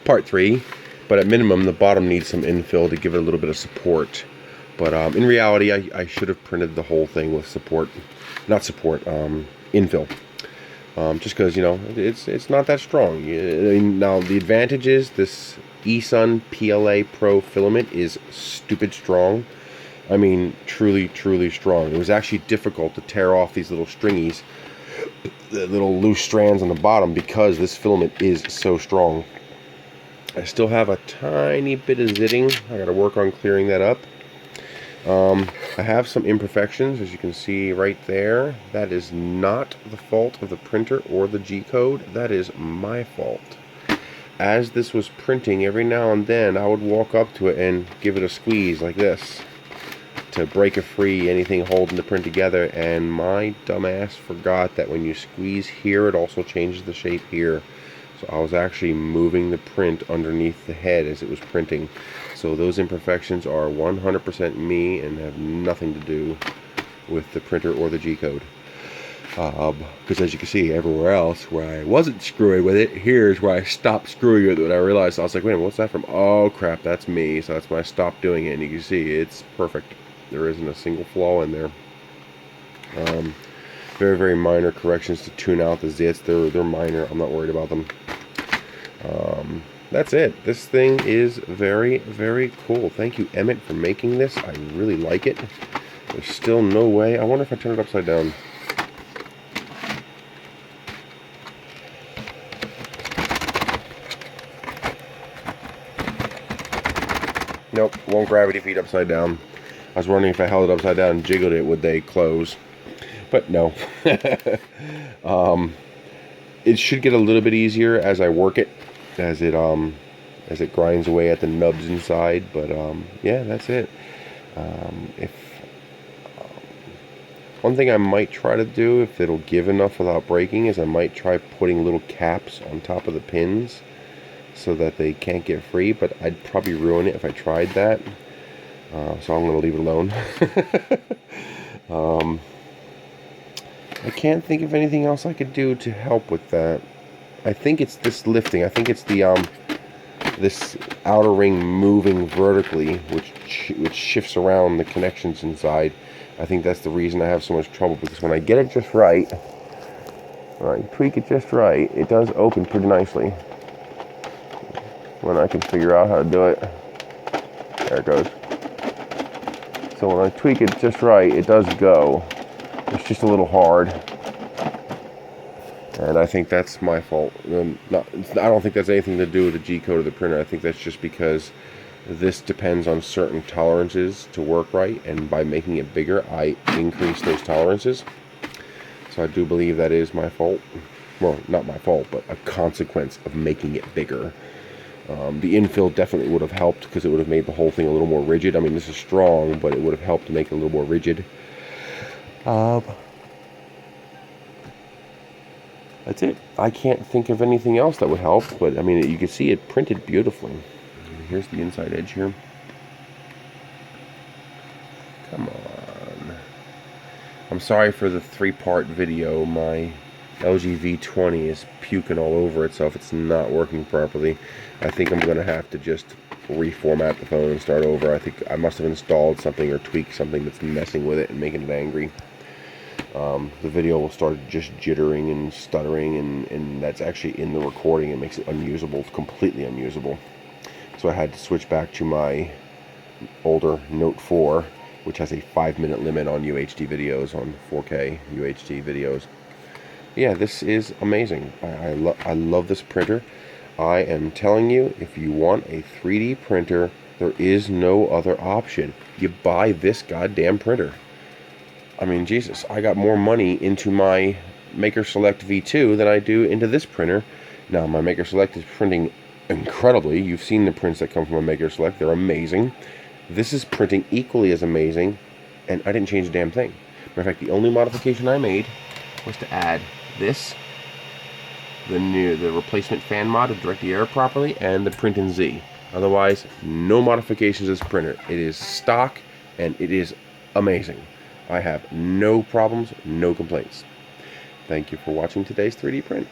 part 3, but at minimum the bottom needs some infill to give it a little bit of support. But in reality, I should have printed the whole thing with support, not support, infill. Just because, you know, it's not that strong. Now, the advantage is this eSun PLA Pro filament is stupid strong. I mean, truly, truly strong. It was actually difficult to tear off these little stringies, the little loose strands on the bottom, because this filament is so strong. I still have a tiny bit of zitting. I got to work on clearing that up. I have some imperfections, as you can see right there. That is not the fault of the printer or the G-code. That is my fault. As this was printing, every now and then I would walk up to it and give it a squeeze like this to break free anything holding the print together, and my dumbass forgot that when you squeeze here, it also changes the shape here. So I was actually moving the print underneath the head as it was printing. So those imperfections are 100% me and have nothing to do with the printer or the G-code. Because as you can see, everywhere else where I wasn't screwing with it, here's where I stopped screwing with it. When I realized, I was like, wait a minute, what's that from? Oh crap, that's me. So that's when I stopped doing it, and you can see it's perfect. There isn't a single flaw in there. Very, very minor corrections to tune out the zits. They're minor. I'm not worried about them. That's it. This thing is very, very cool. Thank you, Emmett, for making this. I really like it. There's still no way. I wonder if I turn it upside down. Nope, won't gravity feed upside down. I was wondering if I held it upside down and jiggled it, would they close? But no. It should get a little bit easier as I work it, as it grinds away at the nubs inside. But yeah, that's it. One thing I might try to do, if it'll give enough without breaking, is I might try putting little caps on top of the pins so that they can't get free, but I'd probably ruin it if I tried that. So I'm going to leave it alone. I can't think of anything else I could do to help with that. I think it's this lifting. I think it's the this outer ring moving vertically, which shifts around the connections inside. I think that's the reason I have so much trouble, because when I get it just right, when I tweak it just right, it does open pretty nicely. When I can figure out how to do it. There it goes. So when I tweak it just right, it does go. It's just a little hard. And I think that's my fault. I don't think that's anything to do with the G-code of the printer. I think that's just because this depends on certain tolerances to work right, and by making it bigger, I increase those tolerances. So I do believe that is my fault. Well, not my fault, but a consequence of making it bigger. The infill definitely would have helped, because it would have made the whole thing a little more rigid. I mean, this is strong, but it would have helped to make it a little more rigid. That's it. I can't think of anything else that would help, but I mean, you can see it printed beautifully. Here's the inside edge here. Come on. I'm sorry for the 3-part video. My LG V20 is puking all over itself. It's not working properly. I think I'm going to have to just reformat the phone and start over. I think I must have installed something or tweaked something that's messing with it and making it angry. The video will start just jittering and stuttering, and that's actually in the recording. It makes it unusable, completely unusable. So I had to switch back to my older Note 4, which has a 5-minute limit on UHD videos, on 4K UHD videos. Yeah, this is amazing. I love this printer. I am telling you, if you want a 3D printer, there is no other option. You buy this goddamn printer. I mean, Jesus, I got more money into my Maker Select V2 than I do into this printer. Now, my Maker Select is printing incredibly. You've seen the prints that come from a Maker Select. They're amazing. This is printing equally as amazing, and I didn't change a damn thing. Matter of fact, the only modification I made was to add this, the replacement fan mod to direct the air properly, and the Print in Z. Otherwise, no modifications to this printer. It is stock, and it is amazing. I have no problems, no complaints. Thank you for watching today's 3D print.